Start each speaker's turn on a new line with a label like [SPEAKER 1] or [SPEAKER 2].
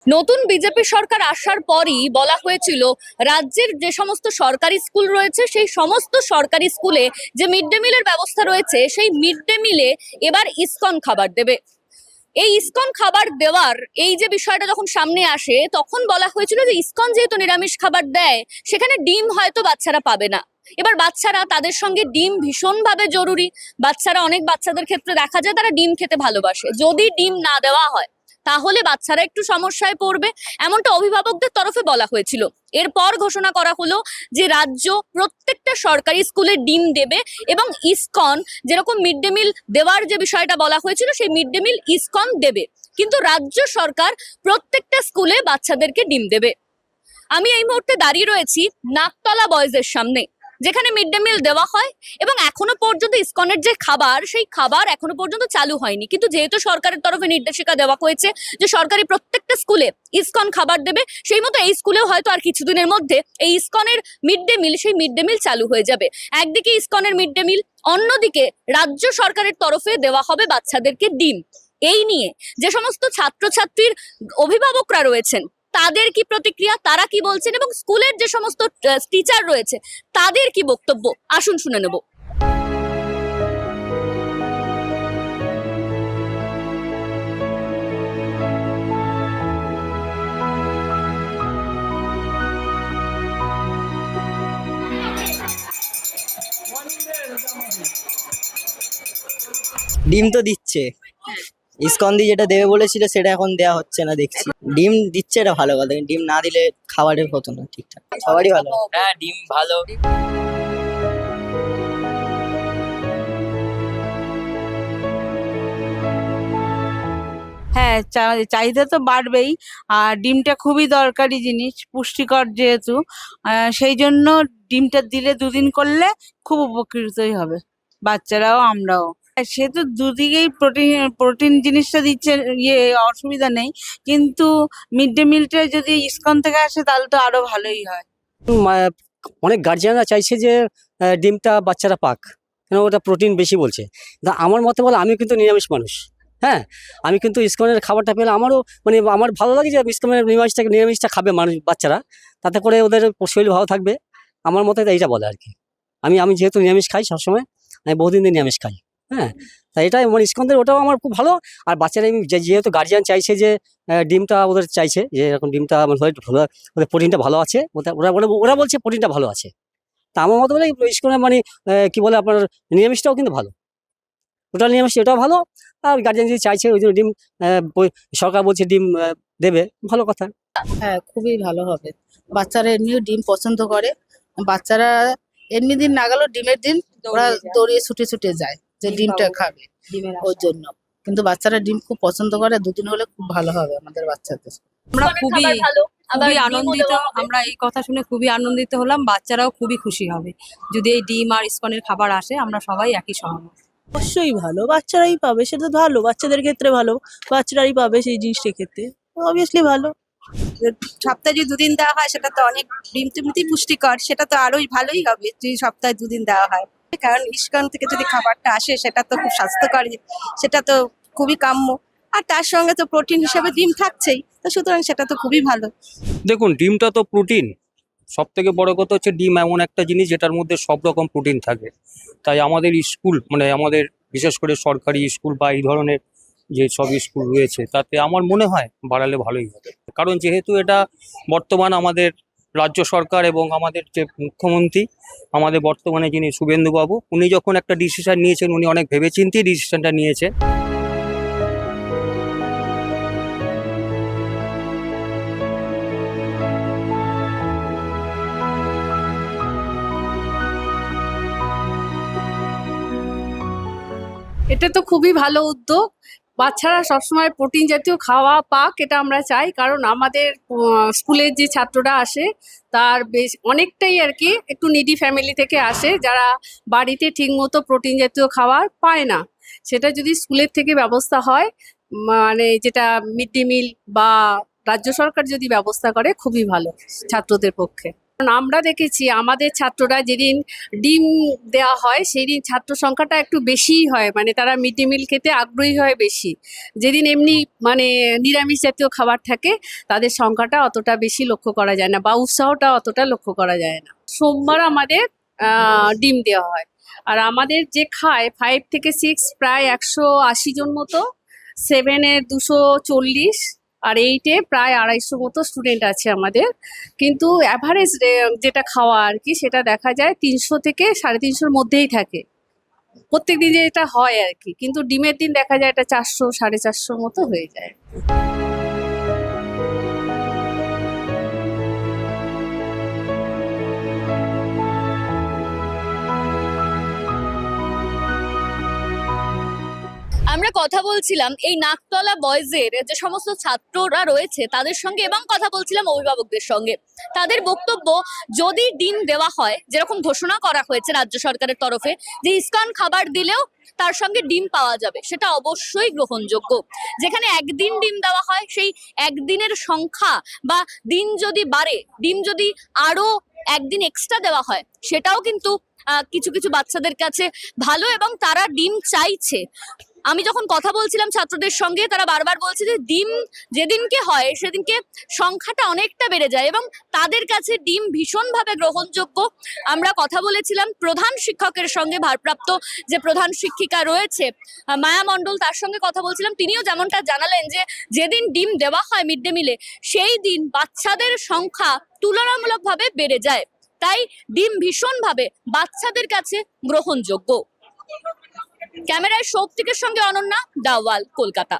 [SPEAKER 1] নতুন বিজেপি সরকার আসার পরই বলা হয়েছিল রাজ্যের যে সমস্ত সরকারি স্কুল রয়েছে সেই সমস্ত সরকারি স্কুলে যে মিড ডে মিলের ব্যবস্থা রয়েছে সেই মিড ডে মিলে এবার ইসকন খাবার দেবে। এই ইসকন খাবার দেওয়ার এই যে বিষয়টা যখন সামনে আসে তখন বলা হয়েছিল যে ইসকন যেহেতু নিরামিষ খাবার দেয় সেখানে ডিম হয়তো বাচ্চারা পাবে না। এবার বাচ্চারা তাদের সঙ্গে ডিম ভীষণভাবে জরুরি। বাচ্চারা অনেক বাচ্চাদের ক্ষেত্রে দেখা যায় তারা ডিম খেতে ভালোবাসে, যদি ডিম না দেওয়া হয় তাহলে বাচ্চারা একটু সমস্যায় পড়বে, এমনটা অভিভাবকদের তরফে বলা হয়েছিল। এরপর ঘোষণা করা হলো যে রাজ্য প্রত্যেকটা সরকারি স্কুলে ডিম দেবে এবং ইসকন যেরকম মিড ডে মিল দেওয়ার যে বিষয়টা বলা হয়েছিল সেই মিড ডে মিল ইসকন দেবে, কিন্তু রাজ্য সরকার প্রত্যেকটা স্কুলে বাচ্চাদেরকে ডিম দেবে। আমি এই মুহূর্তে দাঁড়িয়ে রয়েছি নাকতলা বয়েজের সামনে, যেখানে মিড ডে মিল দেওয়া হয় এবং এখনো পর্যন্ত ইসকনের যে খাবার সেই খাবার এখনো পর্যন্ত চালু হয়নি, কিন্তু যেহেতু সরকারের তরফে নির্দেশিকা দেওয়া হয়েছে যে সরকারি প্রত্যেকটা স্কুলে ইসকন খাবার দেবে, সেই মতো এই স্কুলেও হয়তো আর কিছুদিনের মধ্যে এই ইসকনের মিড ডে মিল সেই মিড ডে মিল চালু হয়ে যাবে। একদিকে ইসকনের মিড ডে মিল, অন্যদিকে রাজ্য সরকারের তরফে দেওয়া হবে বাচ্চাদেরকে ডিম। এই নিয়ে যে সমস্ত ছাত্রছাত্রীর অভিভাবকরা রয়েছেন তাদের কি প্রতিক্রিয়া, তারা কি বলছেন এবং স্কুলের যে সমস্ত টিচার রয়েছে তাদের কি বক্তব্য, আসুন শুনে নেব।
[SPEAKER 2] ডিম তো দিচ্ছে। ইসকন্দি যেটা দেবে বলেছিল সেটা এখন দেয়া হচ্ছে না দেখছি। ডিম দিচ্ছে, এটা ভালো কথা, কিন্তু ডিম না দিলে খাবারের হতো না ঠিকঠাক। সবারই ভালো। হ্যাঁ, ডিম ভালো।
[SPEAKER 3] হ্যাঁ, চাহিদা তো বাড়বেই। আর ডিমটা খুবই দরকারি জিনিস, পুষ্টিকর যেহেতু, সেই জন্য ডিমটা দিলে দুদিন করলে খুব উপকৃতই হবে বাচ্চারাও আমরাও। সে তো দুদিকেই প্রোটিন প্রোটিন জিনিসটা দিচ্ছে, অসুবিধা নেই, কিন্তু মিড ডে মিলটা যদি ইসকন থেকে আসে তাহলে তো আরো ভালোই হয়।
[SPEAKER 4] অনেক গার্জিয়ানরা চাইছে যে ডিমটা বাচ্চারা পাক, কেন ওটা প্রোটিন বেশি বলছে। আমার মতে বলে, আমি কিন্তু নিরামিষ মানুষ। হ্যাঁ, আমি কিন্তু ইসকনের খাবারটা পেলে আমারও আমার ভালো লাগে যে ইসকনের নিরামিষটা খাবে মানুষ, বাচ্চারা, তাতে করে ওদের শরীর ভালো থাকবে। আমার মতে এইটা বলে আর কি। আমি যেহেতু নিরামিষ খাই সবসময়, আমি বহুদিন দিয়ে নিরামিষ খাই। হ্যাঁ, তাই এটাই ইসকনদের ওটাও আমার খুব ভালো। আর বাচ্চারা যেহেতু গার্জিয়ান চাইছে যে ডিমটা ওদের চাইছে যে এরকম ডিমটা ওদের প্রোটিনটা ভালো আছে, ওরা বলছে প্রোটিনটা ভালো আছে। তা আমার মতো বলে ইসকনের কি বলে আপনার নিরামিষটাও কিন্তু ভালো, ওটা নিরামিষ এটাও ভালো। আর গার্জিয়ান যদি চাইছে ওই জন্য ডিম, সরকার বলছে ডিম দেবে, ভালো কথা।
[SPEAKER 5] হ্যাঁ, খুবই ভালো হবে। বাচ্চারা এমনিও ডিম পছন্দ করে। বাচ্চারা এমনি দিন না গেলেও ডিমের দিন ওরা দৌড়িয়ে ছুটে ছুটে যায় যে ডিমটা খাবে, ওর জন্য। কিন্তু বাচ্চারা ডিম খুব পছন্দ করে, দুদিন হলে খুব ভালো হবে আমাদের বাচ্চাদের।
[SPEAKER 6] আমরা
[SPEAKER 1] ইসকনের
[SPEAKER 6] খুবই
[SPEAKER 1] খাবার ভালো, আবার
[SPEAKER 6] খুবই
[SPEAKER 1] ডিমও
[SPEAKER 6] আনন্দিত।
[SPEAKER 1] দেওয়া হবে।
[SPEAKER 6] আমরা এই কথা শুনে খুবই আনন্দিত হলাম, বাচ্চারাও খুবই খুশি হবে যদি এই ডিম আর ইসকনের খাবার আসে। আমরা সবাই একই সহমত।
[SPEAKER 7] অবশ্যই ভালো, বাচ্চারাই পাবে, সেটা ভালো, বাচ্চাদের ক্ষেত্রে ভালো, বাচ্চারাই পাবে সেই জিনিসটার ক্ষেত্রে, অবভিয়াসলি ভালো।
[SPEAKER 8] সপ্তাহে যদি দুদিন দেওয়া হয় সেটা তো অনেক, ডিম তো এমনিতেই পুষ্টিকর, সেটা তো আরোই ভালোই হবে যদি সপ্তাহে দুদিন দেওয়া হয়। কারণ ইসকন থেকে যদি খাবারটা আসে সেটা তো খুব স্বাস্থ্যকর, সেটা তো খুবই কাম্য। আর তার সঙ্গে তো প্রোটিন হিসেবে ডিম থাকছেই, তো সুতরাং সেটা তো খুবই ভালো।
[SPEAKER 9] দেখুন, ডিমটা তো প্রোটিন, সব থেকে বড় কথা হচ্ছে ডিম এমন একটা জিনিস যেটার মধ্যে সব রকম প্রোটিন থাকে। তাই আমাদের স্কুল, আমাদের বিশেষ করে সরকারি স্কুল বা এই ধরনের যে সব স্কুল রয়েছে তাতে আমার মনে হয় বাড়ালে ভালোই হবে। কারণ যেহেতু এটা বর্তমান আমাদের রাজ্য সরকার এবং আমাদের যে মুখ্যমন্ত্রী, আমাদের বর্তমানে যিনি শুভেন্দুবাবু, উনি যখন একটা ডিসিশন নিয়েছেন, উনি অনেক ভেবেচিন্তেই ডিসিশনটা নিয়েছে।
[SPEAKER 10] এটা তো খুবই ভালো উদ্যোগ। বাচ্চারা সবসময় প্রোটিন জাতীয় খাওয়া পাক, এটা আমরা চাই। কারণ আমাদের স্কুলের যে ছাত্ররা আসে তার বেশ অনেকটাই আর কি একটু নিডি ফ্যামিলি থেকে আসে, যারা বাড়িতে ঠিকমতো প্রোটিন জাতীয় খাবার পায় না। সেটা যদি স্কুলের থেকে ব্যবস্থা হয়, মানে যেটা মিড ডে মিল বা রাজ্য সরকার যদি ব্যবস্থা করে, খুবই ভালো ছাত্রদের পক্ষে। কারণ আমরা দেখেছি আমাদের ছাত্ররা যেদিন ডিম দেওয়া হয় সেই দিন ছাত্র সংখ্যাটা একটু বেশিই হয়, মানে তারা মিড ডে মিল খেতে আগ্রহী হয় বেশি। যেদিন এমনি মানে নিরামিষ জাতীয় খাবার থাকে তাদের সংখ্যাটা অতটা বেশি লক্ষ্য করা যায় না বা উৎসাহটা অতটা লক্ষ্য করা যায় না। সোমবার আমাদের ডিম দেওয়া হয়, আর আমাদের যে খায় 5 থেকে 6 প্রায় 180 জন মতো, 7-এ 240, আর 8-এ প্রায় 250 মতো স্টুডেন্ট আছে আমাদের। কিন্তু অ্যাভারেজ যেটা খাওয়া আর কি সেটা দেখা যায় 300 থেকে 350-র মধ্যেই থাকে প্রত্যেক দিন যেটা হয় আর কি। কিন্তু ডিমের দিন দেখা যায় এটা 400 450 মতো হয়ে যায়।
[SPEAKER 1] আমরা কথা বলছিলাম এই নাকতলা বয়েজের যে সমস্ত ছাত্ররা রয়েছে তাদের সঙ্গে এবং কথা বলছিলাম অভিভাবকদের সঙ্গে। তাদের বক্তব্য, যদি ডিম দেওয়া হয়, যেরকম ঘোষণা করা হয়েছে রাজ্য সরকারের তরফে যে ইসকন খাবার দিলেও তার সঙ্গে ডিম পাওয়া যাবে, সেটা অবশ্যই গ্রহণযোগ্য। যেখানে একদিন ডিম দেওয়া হয়, সেই একদিনের সংখ্যা বা দিন যদি বাড়ে, ডিম যদি আরো একদিন এক্সট্রা দেওয়া হয়, সেটাও কিন্তু কিছু কিছু বাচ্চাদের কাছে ভালো এবং তারা ডিম চাইছে। আমি যখন কথা বলছিলাম ছাত্রদের সঙ্গে, তারা বারবার বলছে যে ডিম যেদিনকে হয় সেদিনকে সংখ্যাটা অনেকটা বেড়ে যায় এবং তাদের কাছে ডিম ভীষণভাবে গ্রহণযোগ্য। আমরা কথা বলেছিলাম প্রধান শিক্ষকের সঙ্গে, ভারপ্রাপ্ত যে প্রধান শিক্ষিকা রয়েছে মায়া মণ্ডল, তার সঙ্গে কথা বলছিলাম। তিনিও যেমনটা জানালেন যে যেদিন ডিম দেওয়া হয় মিড ডে মিলে সেই দিন বাচ্চাদের সংখ্যা তুলনামূলকভাবে বেড়ে যায়, তাই ডিম ভীষণভাবে বাচ্চাদের কাছে গ্রহণযোগ্য। ক্যামেরায় শৌক্তিকের সঙ্গে অনন্যা, দ্য ওয়াল, কলকাতা।